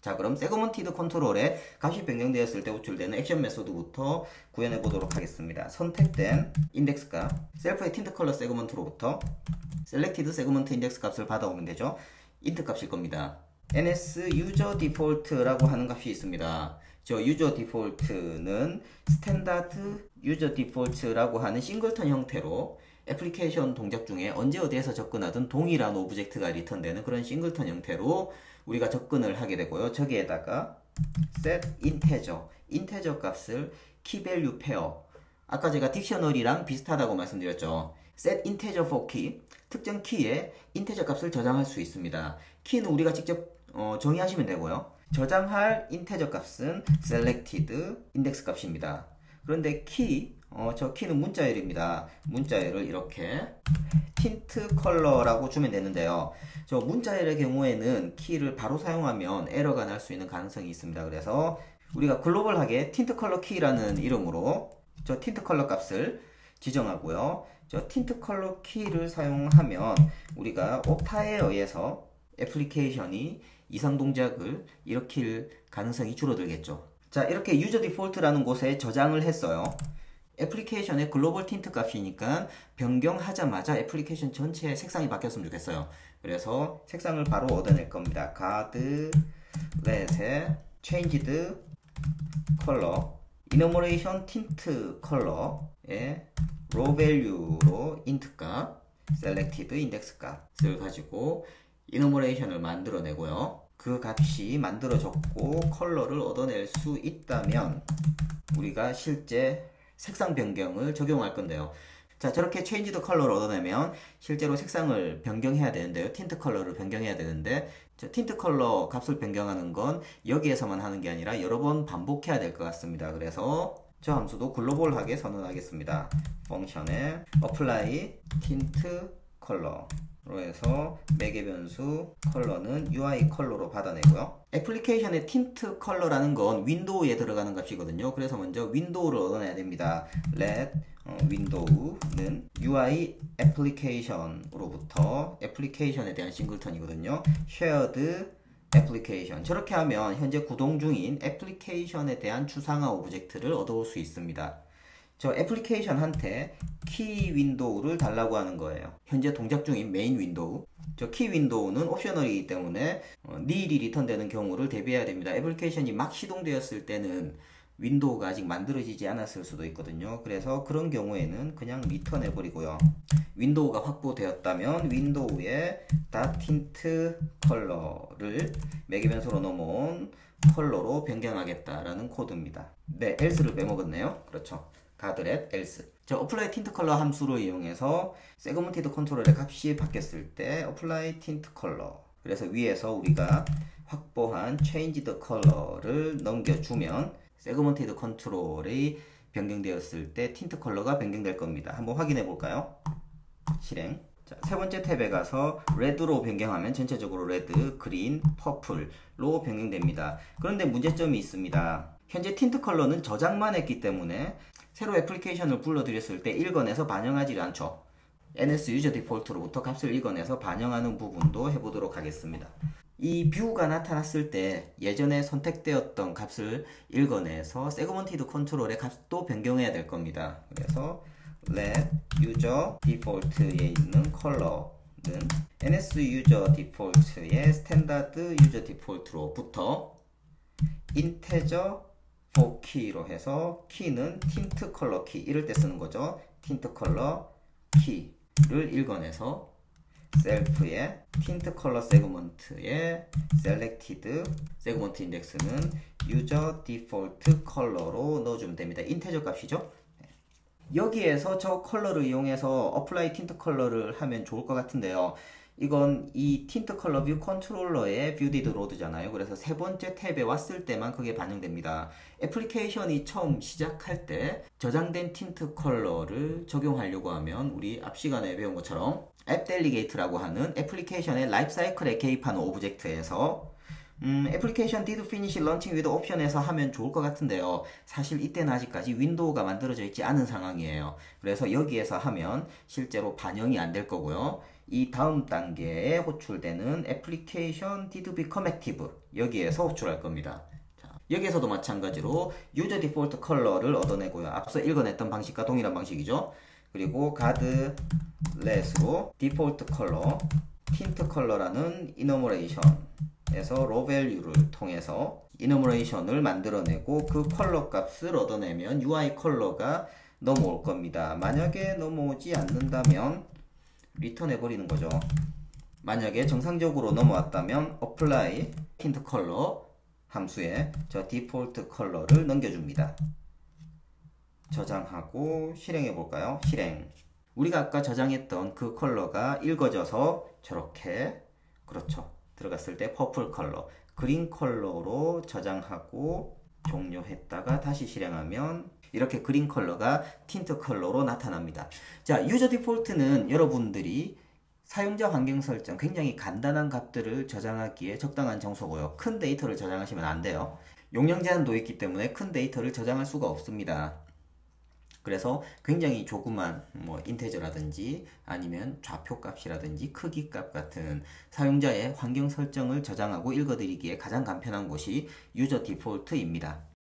자, 그럼 세그먼티드 컨트롤에 값이 변경되었을 때 호출되는 액션 메소드부터 구현해 보도록 하겠습니다. 선택된 인덱스 값, 셀프의 틴트 컬러 세그먼트로부터 셀렉티드 세그먼트 인덱스 값을 받아오면 되죠. 인트 값일 겁니다. ns user default라고 하는 값이 있습니다. 저 user default는 스탠다드 user default라고 하는 싱글턴 형태로 애플리케이션 동작 중에 언제 어디에서 접근하든 동일한 오브젝트가 리턴되는 그런 싱글턴 형태로 우리가 접근을 하게 되고요. 저기에다가 set integer 값을 key value pair, 아까 제가 딕셔너리랑 비슷하다고 말씀드렸죠. set integer for key, 특정 키에 인테저 값을 저장할 수 있습니다. 키는 우리가 직접 정의하시면 되고요. 저장할 인테저 값은 selected index 값입니다. 그런데 저 키는 문자열입니다. 문자열을 이렇게 틴트 컬러라고 주면 되는데요. 저 문자열의 경우에는 키를 바로 사용하면 에러가 날 수 있는 가능성이 있습니다. 그래서 우리가 글로벌하게 틴트 컬러 키라는 이름으로 저 틴트 컬러 값을 지정하고요. 저 틴트 컬러 키를 사용하면 우리가 오타에 의해서 애플리케이션이 이상 동작을 일으킬 가능성이 줄어들겠죠. 자, 이렇게 유저 디폴트라는 곳에 저장을 했어요. 애플리케이션의 글로벌 틴트 값이니까 변경하자마자 애플리케이션 전체의 색상이 바뀌었으면 좋겠어요. 그래서 색상을 바로 얻어낼 겁니다. 가드렛에 changed color, enumeration tint color에 raw value로 int 값, selected index 값을 가지고 enumeration을 만들어내고요. 그 값이 만들어졌고 컬러를 얻어낼 수 있다면 우리가 실제 색상 변경을 적용할 건데요. 자, 저렇게 changed 컬러를 얻어내면 실제로 색상을 변경해야 되는데요. 틴트 컬러를 변경해야 되는데 저 틴트 컬러 값을 변경하는 건 여기에서만 하는 게 아니라 여러 번 반복해야 될 것 같습니다. 그래서 저 함수도 글로벌하게 선언하겠습니다. 펑션에 apply tint color로 해서 매개 변수 컬러는 UI 컬러로 받아내고요. 애플리케이션의 틴트 컬러라는 건 윈도우에 들어가는 값이거든요. 그래서 먼저 윈도우를 얻어내야 됩니다. let window는 UI application으로부터 애플리케이션에 대한 싱글턴이거든요. shared application. 저렇게 하면 현재 구동 중인 애플리케이션에 대한 추상화 오브젝트를 얻어올 수 있습니다. 저 애플리케이션한테 키 윈도우를 달라고 하는 거예요. 현재 동작 중인 메인 윈도우. 저 키 윈도우는 옵셔널이기 때문에 nil이 리턴되는 경우를 대비해야 됩니다. 애플리케이션이 막 시동되었을 때는 윈도우가 아직 만들어지지 않았을 수도 있거든요. 그래서 그런 경우에는 그냥 리턴 해버리고요. 윈도우가 확보되었다면 윈도우에 tint 컬러를 매개 변수로 넘어온 컬러로 변경하겠다라는 코드입니다. 네, else를 빼먹었네요. 그렇죠. 가드렛 else. 저 apply tint color 함수를 이용해서 세그먼티드 컨트롤의 값이 바뀌었을 때 apply tint color. 그래서 위에서 우리가 확보한 changed color를 넘겨주면 세그먼티드 컨트롤이 변경되었을 때 틴트 컬러가 변경될 겁니다. 한번 확인해 볼까요? 실행. 자, 세 번째 탭에 가서 red로 변경하면 전체적으로 red, green, purple로 변경됩니다. 그런데 문제점이 있습니다. 현재 틴트 컬러는 저장만 했기 때문에 새로 애플리케이션을 불러들였을 때 읽어내서 반영하지 않죠. ns user default로부터 값을 읽어내서 반영하는 부분도 해보도록 하겠습니다. 이 뷰가 나타났을 때 예전에 선택되었던 값을 읽어내서 세그먼티드 컨트롤의 값도 변경해야 될 겁니다. 그래서 let user default에 있는 컬러는 ns user default의 스탠다드 user default로부터 integer for key로 해서 key는 tint color key, 이럴 때 쓰는 거죠. tint color key를 읽어내서 셀프의 tint color segment의 selected segment index는 user default color로 넣어주면 됩니다. 인테저 값이죠. 여기에서 저 컬러를 이용해서 apply tint color를 하면 좋을 것 같은데요. 이건 이 틴트 컬러 뷰 컨트롤러의 뷰디드 로드잖아요. 그래서 세 번째 탭에 왔을 때만 그게 반영됩니다. 애플리케이션이 처음 시작할 때 저장된 틴트 컬러를 적용하려고 하면 우리 앞 시간에 배운 것처럼 앱 델리게이트라고 하는 애플리케이션의 라이프 사이클에 개입하는 오브젝트에서 애플리케이션 did finish launching with 옵션에서 하면 좋을 것 같은데요. 사실 이때는 아직까지 윈도우가 만들어져 있지 않은 상황이에요. 그래서 여기에서 하면 실제로 반영이 안 될 거고요. 이 다음 단계에 호출되는 애플리케이션 did become active 여기에서 호출할 겁니다. 여기에서도 마찬가지로 유저 디폴트 컬러를 얻어내고요. 앞서 읽어냈던 방식과 동일한 방식이죠. 그리고 가드렛으로 디폴트 컬러, 틴트 컬러라는 이너머레이션에서 로 밸류를 통해서 이너머레이션을 만들어내고 그 컬러 값을 얻어내면 UI 컬러가 넘어올 겁니다. 만약에 넘어오지 않는다면 리턴 해버리는 거죠. 만약에 정상적으로 넘어왔다면 apply 틴트 컬러 함수에 저 디폴트 컬러를 넘겨줍니다. 저장하고 실행해 볼까요? 실행. 우리가 아까 저장했던 그 컬러가 읽어져서 저렇게 그렇죠. 들어갔을 때 퍼플 컬러, 그린 컬러로 저장하고 종료했다가 다시 실행하면 이렇게 그린 컬러가 틴트 컬러로 나타납니다. 자, 유저 디폴트는 여러분들이 사용자 환경 설정 굉장히 간단한 값들을 저장하기에 적당한 장소고요. 큰 데이터를 저장하시면 안 돼요. 용량 제한도 있기 때문에 큰 데이터를 저장할 수가 없습니다. 그래서 굉장히 조그만 인테저라든지 아니면 좌표 값이라든지 크기 값 같은 사용자의 환경 설정을 저장하고 읽어드리기에 가장 간편한 곳이 유저 디폴트입니다.